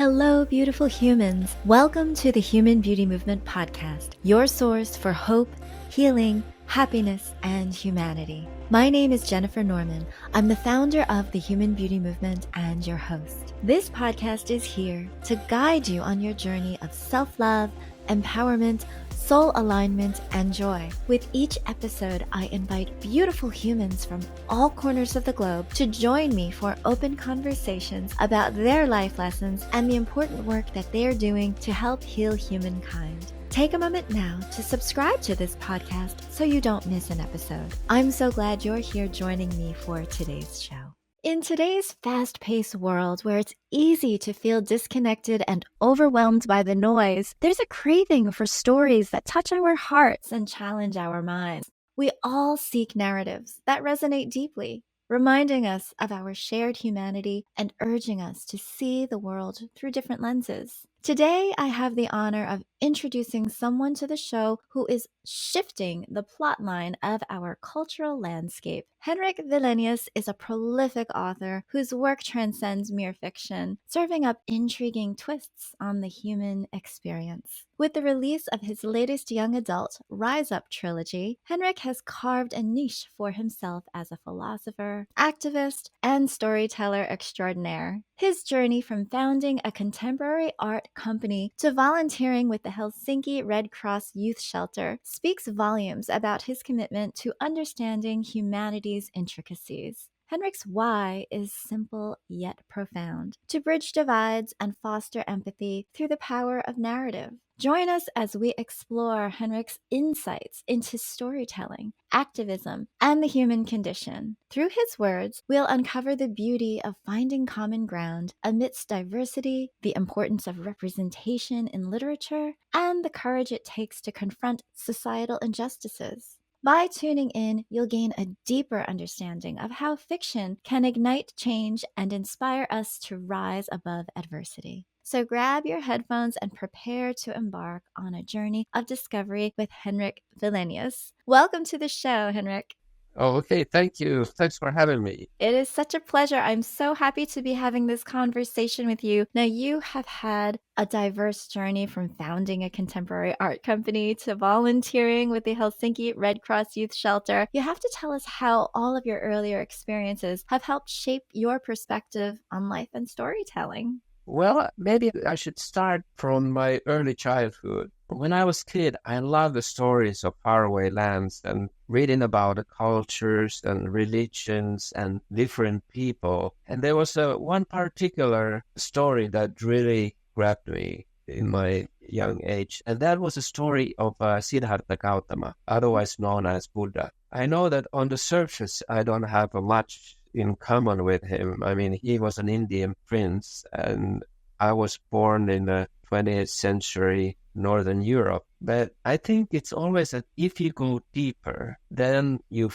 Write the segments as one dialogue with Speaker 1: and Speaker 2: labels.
Speaker 1: Hello, beautiful humans. Welcome to the Human Beauty Movement podcast, your source for hope, healing, happiness, and humanity. My name is Jennifer Norman. I'm the founder of the Human Beauty Movement and your host. This podcast is here to guide you on your journey of self-love, empowerment, soul alignment, and joy. With each episode, I invite beautiful humans from all corners of the globe to join me for open conversations about their life lessons and the important work that they are doing to help heal humankind. Take a moment now to subscribe to this podcast so you don't miss an episode. I'm so glad you're here joining me for today's show. In today's fast-paced world where it's easy to feel disconnected and overwhelmed by the noise, there's a craving for stories that touch our hearts and challenge our minds. We all seek narratives that resonate deeply, reminding us of our shared humanity and urging us to see the world through different lenses. Today, I have the honor of introducing someone to the show who is shifting the plotline of our cultural landscape. Henrik Wilenius is a prolific author whose work transcends mere fiction, serving up intriguing twists on the human experience. With the release of his latest young adult Rise Up trilogy, Henrik has carved a niche for himself as a philosopher, activist, and storyteller extraordinaire. His journey from founding a contemporary art company to volunteering with the Helsinki Red Cross Youth Shelter speaks volumes about his commitment to understanding humanity's intricacies. Henrik's why is simple yet profound: to bridge divides and foster empathy through the power of narrative. Join us as we explore Henrik's insights into storytelling, activism, and the human condition. Through his words, we'll uncover the beauty of finding common ground amidst diversity, the importance of representation in literature, and the courage it takes to confront societal injustices. By tuning in, you'll gain a deeper understanding of how fiction can ignite change and inspire us to rise above adversity. So grab your headphones and prepare to embark on a journey of discovery with Henrik Wilenius. Welcome to the show, Henrik.
Speaker 2: Oh, okay. Thank you. Thanks for having me.
Speaker 1: It is such a pleasure. I'm so happy to be having this conversation with you. Now, you have had a diverse journey from founding a contemporary art company to volunteering with the Helsinki Red Cross Youth Shelter. You have to tell us how all of your earlier experiences have helped shape your perspective on life and storytelling.
Speaker 2: Well, maybe I should start from my early childhood. When I was a kid, I loved the stories of faraway lands and reading about the cultures and religions and different people. And there was one particular story that really grabbed me in my young age. And that was a story of Siddhartha Gautama, otherwise known as Buddha. I know that on the surface, I don't have much in common with him. I mean, he was an Indian prince, and I was born in the 20th century Northern Europe. But I think it's always that if you go deeper, then you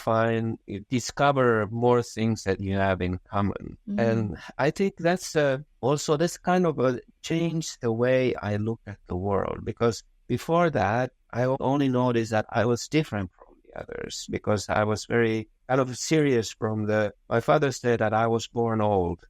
Speaker 2: discover more things that you have in common. Mm. And I think that's also this kind of changed the way I look at the world, because before that, I only noticed that I was different from the others, because I was very kind of serious my father said that I was born old.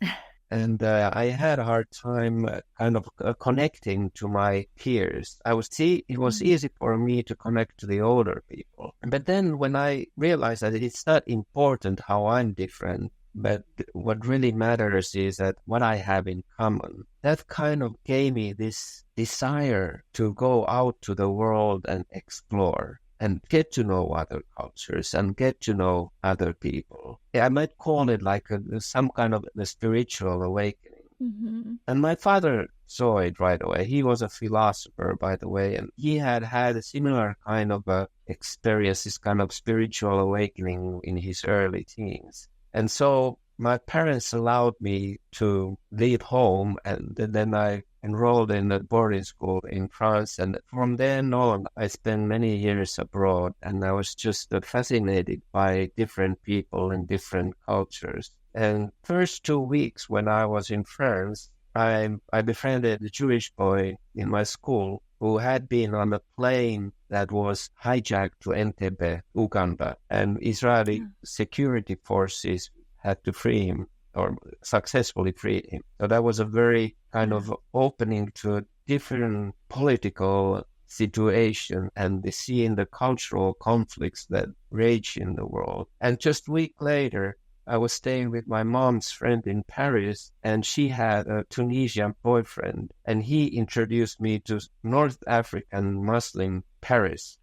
Speaker 2: And I had a hard time kind of connecting to my peers. It was easy for me to connect to the older people. But then when I realized that it's not important how I'm different, but what really matters is that what I have in common, that kind of gave me this desire to go out to the world and explore and get to know other cultures and get to know other people. I might call it like some kind of a spiritual awakening. Mm-hmm. And my father saw it right away. He was a philosopher, by the way, and he had a similar kind of experience, this kind of spiritual awakening in his early teens. And so my parents allowed me to leave home, and then I enrolled in a boarding school in France. And from then on, I spent many years abroad, and I was just fascinated by different people and different cultures. And first 2 weeks when I was in France, I befriended a Jewish boy in my school who had been on a plane that was hijacked to Entebbe, Uganda, and Israeli security forces had to free him. or successfully freed him. So that was a very kind of opening to a different political situation and seeing the cultural conflicts that rage in the world. And just a week later, I was staying with my mom's friend in Paris, and she had a Tunisian boyfriend, and he introduced me to North African Muslim Paris.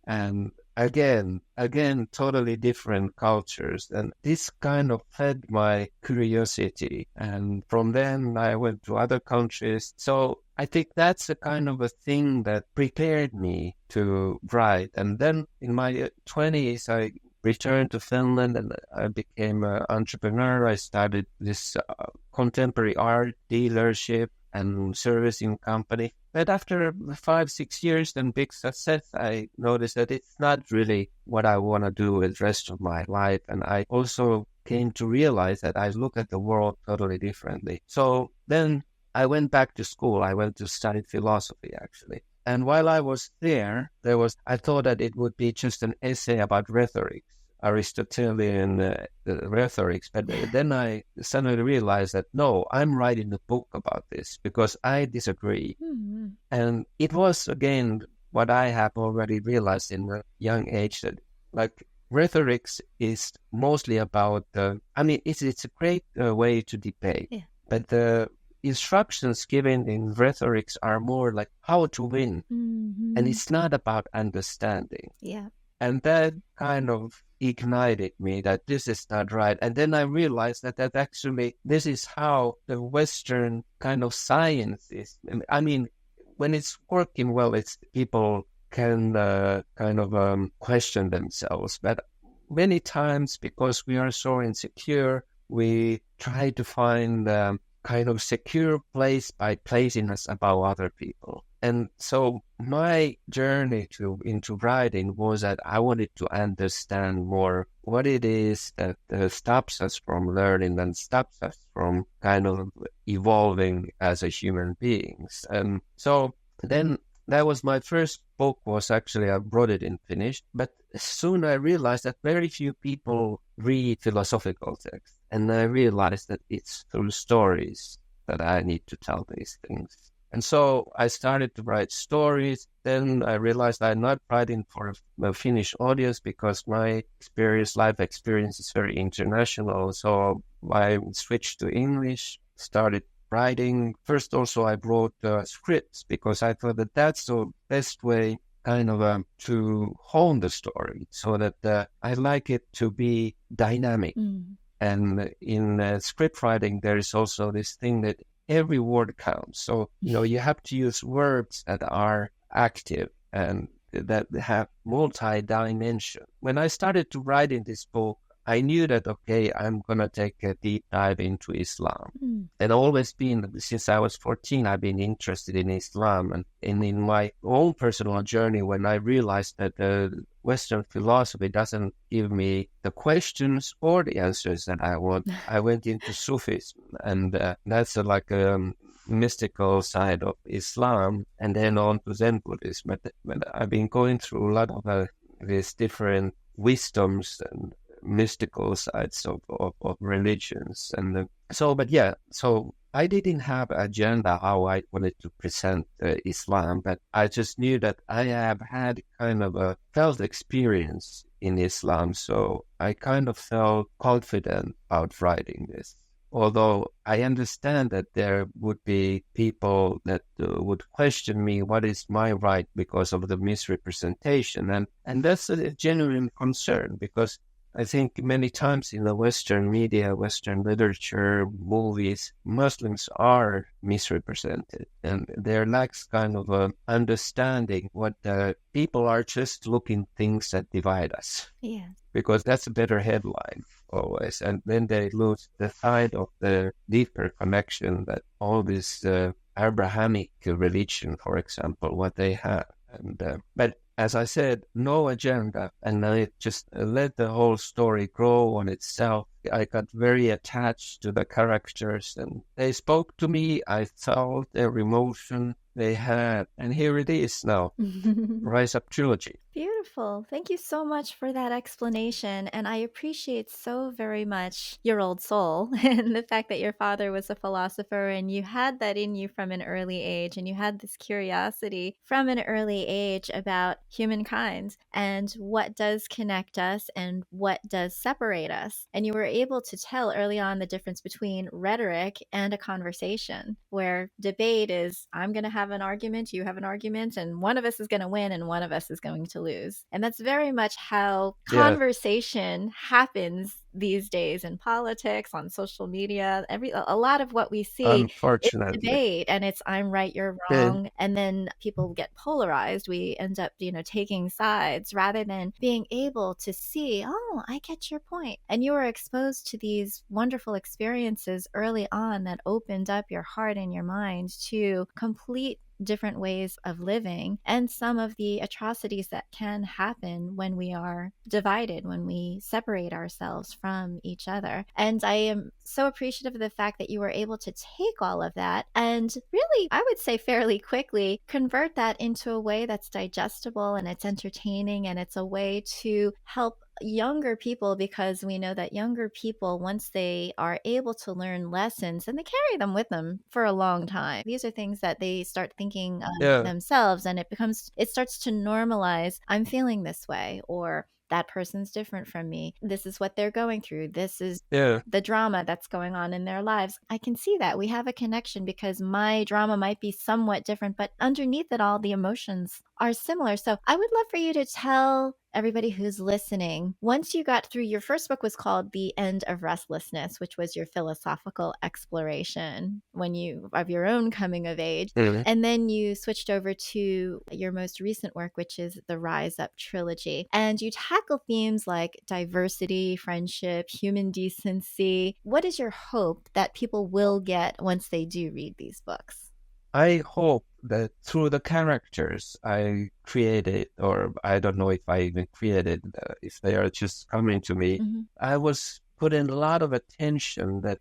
Speaker 2: And again, totally different cultures. And this kind of fed my curiosity. And from then I went to other countries. So I think that's a kind of a thing that prepared me to write. And then in my 20s, I returned to Finland and I became an entrepreneur. I started this contemporary art dealership and servicing company. But after 5-6 years and big success, I noticed that it's not really what I want to do with the rest of my life. And I also came to realize that I look at the world totally differently. So then I went back to school. I went to study philosophy, actually. And while I was there, I thought that it would be just an essay about rhetoric, Aristotelian rhetorics. But then I suddenly realized that, no, I'm writing a book about this because I disagree. Mm-hmm. And it was, again, what I have already realized in a young age, that like rhetorics is mostly about, it's a great way to debate. Yeah. But the instructions given in rhetorics are more like how to win. Mm-hmm. And it's not about understanding. Yeah. And that kind of ignited me that this is not right. And then I realized that actually this is how the Western kind of science is. I mean, when it's working well, it's people can question themselves. But many times, because we are so insecure, we try to find kind of secure place by placing us above other people. And so my journey into writing was that I wanted to understand more what it is that stops us from learning and stops us from kind of evolving as a human beings. And so then that was my first book. Was actually, I wrote it in Finnish, but soon I realized that very few people read philosophical texts. And I realized that it's through stories that I need to tell these things. And so I started to write stories. Then I realized I'm not writing for a Finnish audience because my life experience is very international. So I switched to English, started writing. First also I wrote scripts because I thought that that's the best way kind of to hone the story, so that I like it to be dynamic. Mm. And in script writing, there is also this thing that every word counts. So, you have to use words that are active and that have multi-dimension. When I started to write in this book, I knew that, okay, I'm going to take a deep dive into Islam. Mm. And always been, since I was 14, I've been interested in Islam. And in my own personal journey, when I realized that Western philosophy doesn't give me the questions or the answers that I want, I went into Sufism. And that's like a mystical side of Islam, and then on to Zen Buddhism. But I've been going through a lot of these different wisdoms and mystical sides of religions. And so I didn't have an agenda how I wanted to present Islam, but I just knew that I have had kind of a felt experience in Islam, so I kind of felt confident about writing this. Although I understand that there would be people that would question me, what is my right because of the misrepresentation? And that's a genuine concern, because I think many times in the Western media, Western literature, movies, Muslims are misrepresented, and there lacks kind of a understanding what people are just looking things that divide us. Yeah. Because that's a better headline always. And then they lose the sight of the deeper connection that all this Abrahamic religion, for example, what they have. And but as I said, no agenda, and I just let the whole story grow on itself. I got very attached to the characters, and they spoke to me. I felt their emotion. they had. And here it is now, Rise Up Trilogy.
Speaker 1: Beautiful. Thank you so much for that explanation. And I appreciate so very much your old soul and the fact that your father was a philosopher and you had that in you from an early age and you had this curiosity from an early age about humankind and what does connect us and what does separate us. And you were able to tell early on the difference between rhetoric and a conversation, where debate is I'm going to have an argument, you have an argument, and one of us is going to win and one of us is going to lose. And that's very much how conversation happens these days in politics, on social media. A lot of what we see is debate, and it's I'm right, you're wrong. And then people get polarized. We end up, taking sides rather than being able to see, oh, I get your point. And you were exposed to these wonderful experiences early on that opened up your heart and your mind to complete different ways of living and some of the atrocities that can happen when we are divided, when we separate ourselves from each other. And I am so appreciative of the fact that you were able to take all of that and really, I would say fairly quickly, convert that into a way that's digestible and it's entertaining and it's a way to help younger people, because we know that younger people, once they are able to learn lessons, and they carry them with them for a long time. These are things that they start thinking themselves, and it starts to normalize, I'm feeling this way, or that person's different from me. This is what they're going through. This is the drama that's going on in their lives. I can see that we have a connection because my drama might be somewhat different, but underneath it all, the emotions are similar. So I would love for you to tell everybody who's listening, once you got through, your first book was called The End of Restlessness, which was your philosophical exploration of your own coming of age. And then you switched over to your most recent work, which is the Rise Up Trilogy. And you tackle themes like diversity, friendship, human decency. What is your hope that people will get once they do read these books?
Speaker 2: I hope that through the characters I created, or I don't know if I even created, if they are just coming to me, I was putting a lot of attention that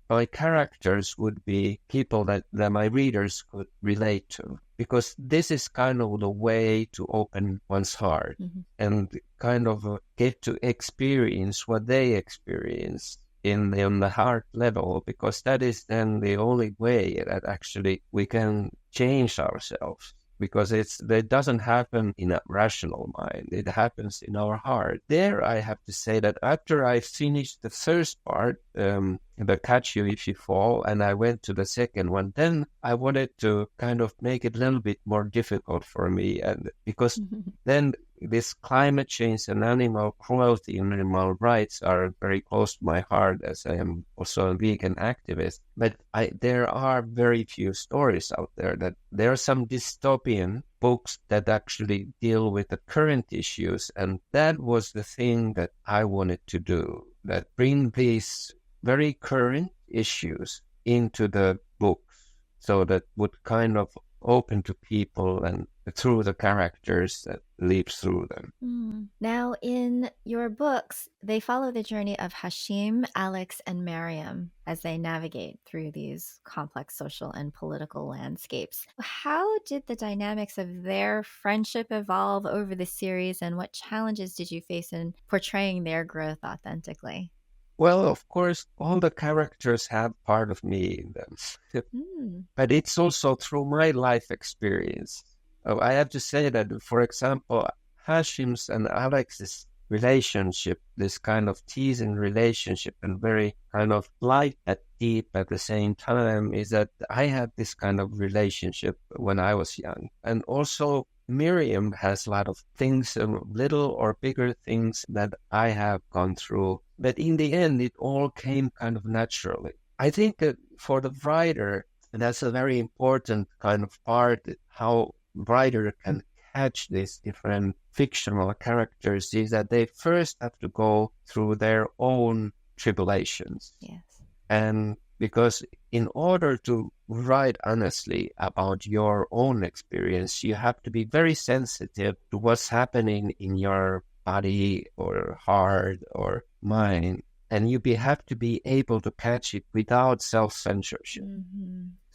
Speaker 2: my characters would be people that my readers could relate to. Because this is kind of the way to open one's heart and kind of get to experience what they experience in the heart level, because that is then the only way that actually we can change ourselves, because it doesn't happen in a rational mind. It happens in our heart. There I have to say that after I finished the first part, the Catch You If You Fall, and I went to the second one, then I wanted to kind of make it a little bit more difficult for me, and because then this climate change and animal cruelty and animal rights are very close to my heart, as I am also a vegan activist. But there are very few stories out there. That there are some dystopian books that actually deal with the current issues, and that was the thing that I wanted to do, that bring these very current issues into the books, so that would kind of open to people and through the characters that leaps through them.
Speaker 1: Now, in your books, they follow the journey of Hashim, Alex, and Mariam as they navigate through these complex social and political landscapes. How did the dynamics of their friendship evolve over the series, and what challenges did you face in portraying their growth authentically?
Speaker 2: Well, of course, all the characters have part of me in them. But it's also through my life experience. I have to say that, for example, Hashim's and Alex's relationship, this kind of teasing relationship and very kind of light and deep at the same time, is that I had this kind of relationship when I was young. And also Miriam has a lot of things, little or bigger things that I have gone through. But in the end, it all came kind of naturally. I think that for the writer, that's a very important kind of part, how writer can catch these different fictional characters, is that they first have to go through their own tribulations.
Speaker 1: Yes.
Speaker 2: And because in order to write honestly about your own experience, you have to be very sensitive to what's happening in your body or heart or mind. And you have to be able to catch it without self-censorship.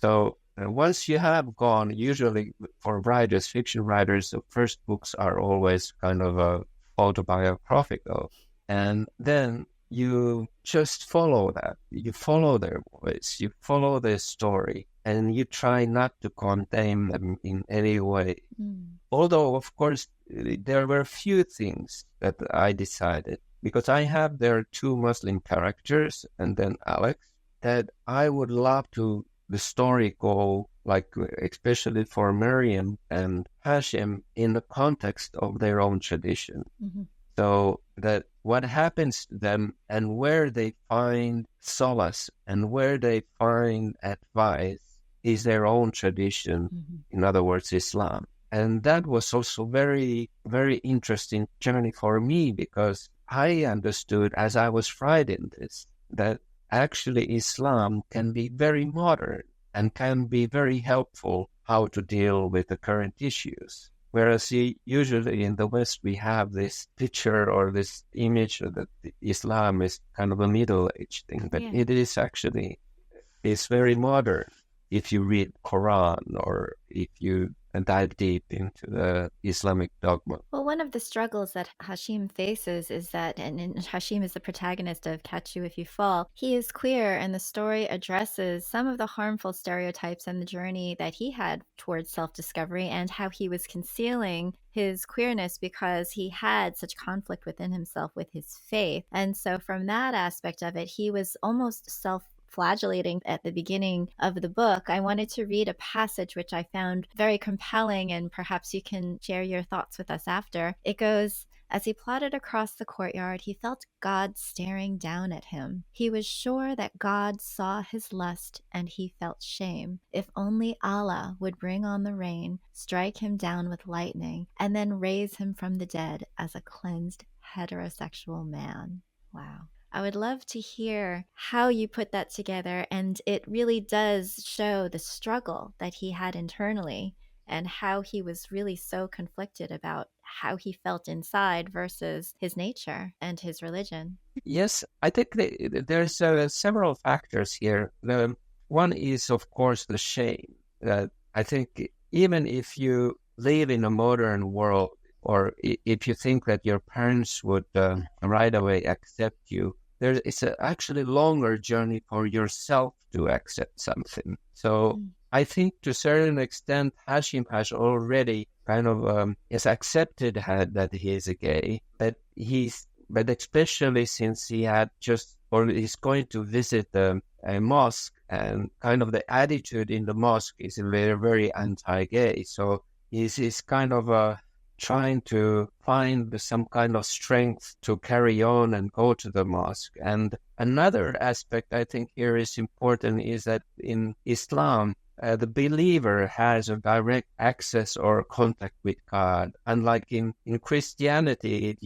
Speaker 2: So once you have gone, usually for writers, fiction writers, the first books are always kind of autobiographical. And then you just follow that. You follow their voice, you follow their story, and you try not to contain them in any way. Although, of course, there were a few things that I decided, because I have their two Muslim characters and then Alex, that I would love to the story go, like especially for Miriam and Hashim, in the context of their own tradition. So that what happens to them and where they find solace and where they find advice is their own tradition. In other words, Islam. And that was also very, very interesting journey for me, because I understood as I was writing this, that actually Islam can be very modern and can be very helpful how to deal with the current issues. Whereas usually in the West, we have this picture or this image that Islam is kind of a middle-aged thing, but it is actually, it's very modern if you read Quran or if you dive deep into the Islamic dogma.
Speaker 1: Well, one of the struggles that Hashim faces is that, and Hashim is the protagonist of Catch You If You Fall, he is queer, and the story addresses some of the harmful stereotypes and the journey that he had towards self-discovery and how he was concealing his queerness because he had such conflict within himself with his faith. And so from that aspect of it, he was almost flagellating at the beginning of the book. I wanted to read a passage which I found very compelling, and perhaps you can share your thoughts with us after. It goes, "As he plodded across the courtyard, he felt God staring down at him. He was sure that God saw his lust, and he felt shame. If only Allah would bring on the rain, strike him down with lightning, and then raise him from the dead as a cleansed heterosexual man." Wow. I would love to hear how you put that together, and it really does show the struggle that he had internally and how he was really so conflicted about how he felt inside versus his nature and his religion.
Speaker 2: Yes, I think there's several factors here. One is, of course, the shame. I think even if you live in a modern world, or if you think that your parents would right away accept you, it's actually a longer journey for yourself to accept something. So I think to a certain extent, Hashim has already kind of has accepted that he is a gay, but especially since he had he's going to visit a mosque, and kind of the attitude in the mosque is very, very anti-gay. So he's kind of trying to find some kind of strength to carry on and go to the mosque. And another aspect I think here is important is that in Islam, the believer has a direct access or contact with God. Unlike in Christianity,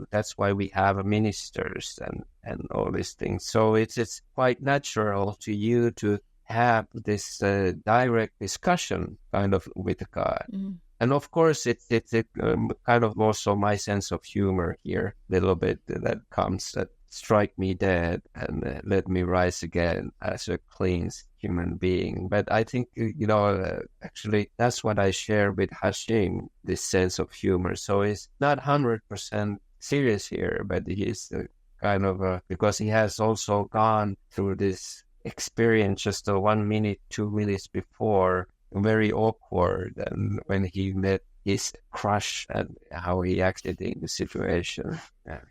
Speaker 2: that's why we have ministers and all these things. So it's quite natural to you to have this direct discussion kind of with God. And of course, it's kind of also my sense of humor here, a little bit that comes, that strike me dead and let me rise again as a cleansed human being. But I think, actually, that's what I share with Hashim, this sense of humor. So he's not 100% serious here, but he's kind of, because he has also gone through this experience just 1 minute, 2 minutes before, very awkward, and when he met his crush and how he acted in the situation. Yeah.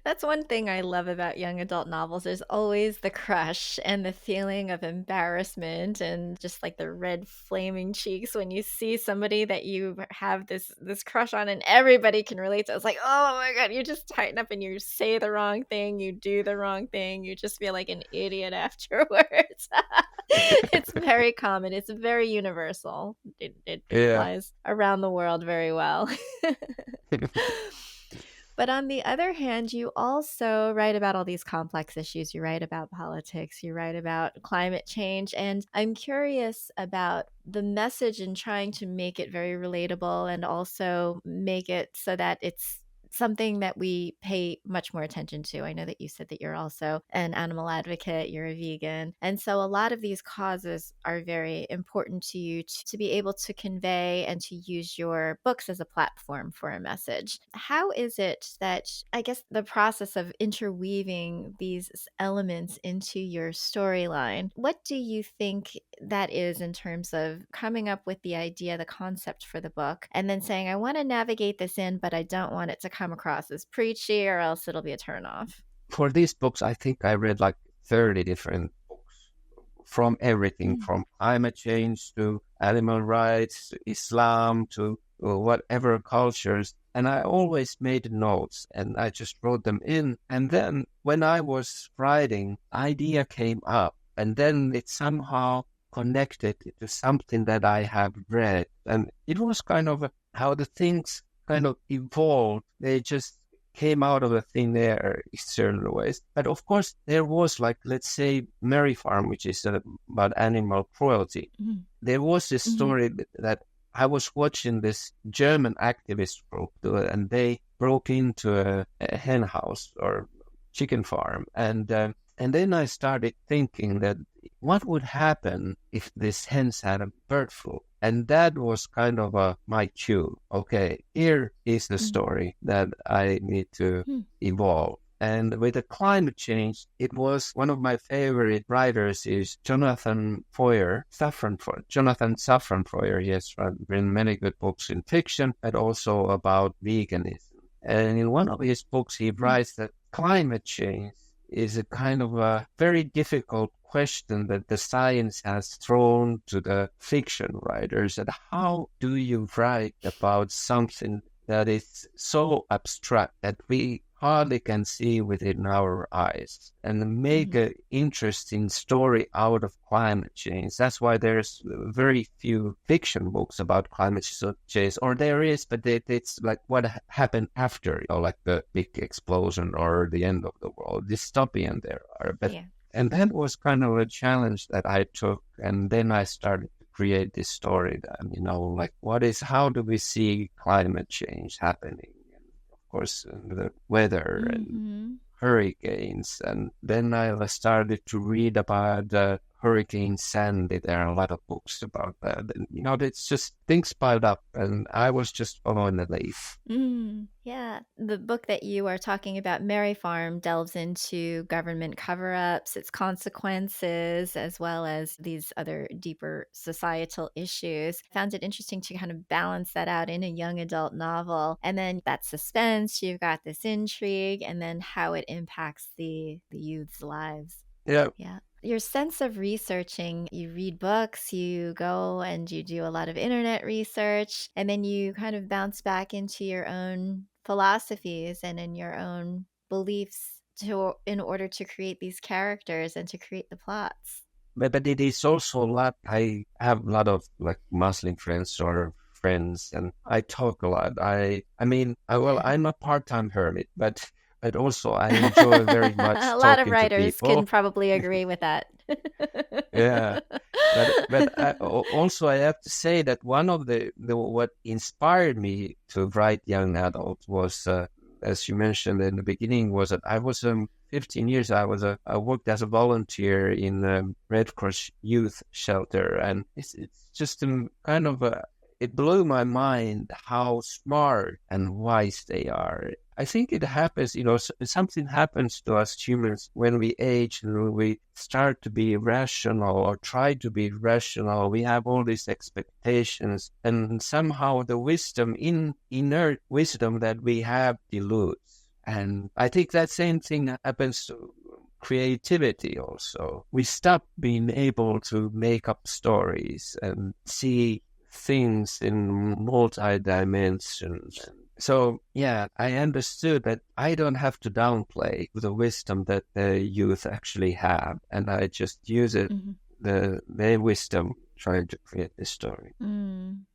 Speaker 1: That's one thing I love about young adult novels. There's always the crush and the feeling of embarrassment and just like the red flaming cheeks when you see somebody that you have this crush on, and everybody can relate to it. It's like, oh my God, you just tighten up and you say the wrong thing, you do the wrong thing, you just feel like an idiot afterwards. It's very common. It's very universal. It applies around the world very well. But on the other hand, you also write about all these complex issues. You write about politics, you write about climate change. And I'm curious about the message in trying to make it very relatable and also make it so that it's something that we pay much more attention to. I know that you said that you're also an animal advocate, you're a vegan. And so a lot of these causes are very important to you to be able to convey and to use your books as a platform for a message. How is it that, I guess, the process of interweaving these elements into your storyline, what do you think that is in terms of coming up with the idea, the concept for the book, and then saying, I want to navigate this in, but I don't want it to come across as preachy or else it'll be a turnoff?
Speaker 2: For these books, I think I read like 30 different books from everything from climate change to animal rights, to Islam, to whatever cultures. And I always made notes and I just wrote them in. And then when I was writing, idea came up and then it somehow connected to something that I have read. And it was kind of how the things kind of evolved. They just came out of the thin air in certain ways. But of course, there was like, let's say, Mary Farm, which is about animal cruelty. There was this story that I was watching this German activist group, and they broke into a hen house or chicken farm. And then I started thinking that what would happen if these hens had a bird flu? And that was kind of my cue. Okay, here is the story that I need to evolve. And with the climate change, it was one of my favorite writers is Jonathan Safran Foer. He has written many good books in fiction, but also about veganism. And in one of his books, he writes that climate change is a kind of a very difficult question that the science has thrown to the fiction writers. And how do you write about something that is so abstract that we hardly can see within our eyes and make an interesting story out of climate change? That's why there's very few fiction books about climate change, or there is, but it's like what happened after, like the big explosion or the end of the world. Dystopian there are, but and that was kind of a challenge that I took, and then I started to create this story that, like how do we see climate change happening? Of course, the weather and hurricanes. And then I started to read about Hurricane Sandy. There are a lot of books about that. And, it's just things piled up, and I was just following the lead.
Speaker 1: Yeah. The book that you are talking about, Mary Farm, delves into government cover-ups, its consequences, as well as these other deeper societal issues. Found it interesting to kind of balance that out in a young adult novel. And then that suspense, you've got this intrigue, and then how it impacts the youth's lives.
Speaker 2: Yeah.
Speaker 1: Your sense of researching, you read books, you go and you do a lot of internet research, and then you kind of bounce back into your own philosophies and in your own beliefs in order to create these characters and to create the plots.
Speaker 2: But it is also a lot. I have a lot of like Muslim friends or friends, and I talk a lot. I'm a part-time hermit, but also I enjoy very much
Speaker 1: a lot of writers can
Speaker 2: people.
Speaker 1: probably agree with that.
Speaker 2: Yeah, but also I have to say that one of the what inspired me to write young adult was, as you mentioned in the beginning, was that I was 15 years. I worked as a volunteer in the Red Cross youth shelter, and it's just kind of it blew my mind how smart and wise they are. I think it happens, something happens to us humans when we age and when we start to be rational or try to be rational. We have all these expectations, and somehow the inert wisdom that we have dilutes. And I think that same thing happens to creativity also. We stop being able to make up stories and see things in multi-dimensions. So, I understood that I don't have to downplay the wisdom that the youth actually have, and I just use it, their wisdom, trying to create this story.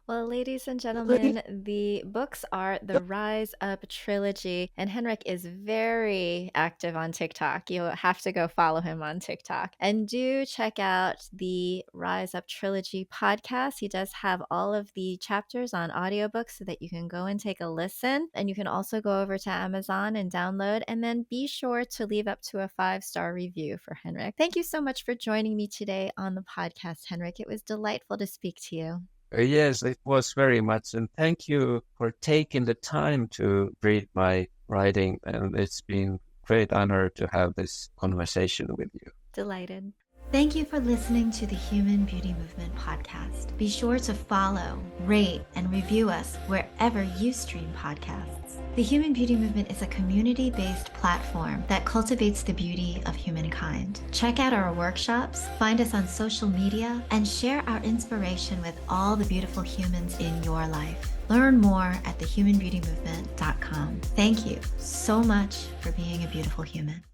Speaker 1: Well, ladies and gentlemen, the books are the Rise Up Trilogy, and Henrik is very active on TikTok. You'll have to go follow him on TikTok. And do check out the Rise Up Trilogy podcast. He does have all of the chapters on audiobooks so that you can go and take a listen. And you can also go over to Amazon and download, and then be sure to leave up to a 5-star review for Henrik. Thank you so much for joining me today on the podcast, Henrik. It was delightful to speak to you.
Speaker 2: Yes, it was very much. And thank you for taking the time to read my writing. And it's been a great honor to have this conversation with you.
Speaker 1: Delighted. Thank you for listening to the Human Beauty Movement podcast. Be sure to follow, rate, and review us wherever you stream podcasts. The Human Beauty Movement is a community-based platform that cultivates the beauty of humankind. Check out our workshops, find us on social media, and share our inspiration with all the beautiful humans in your life. Learn more at thehumanbeautymovement.com. Thank you so much for being a beautiful human.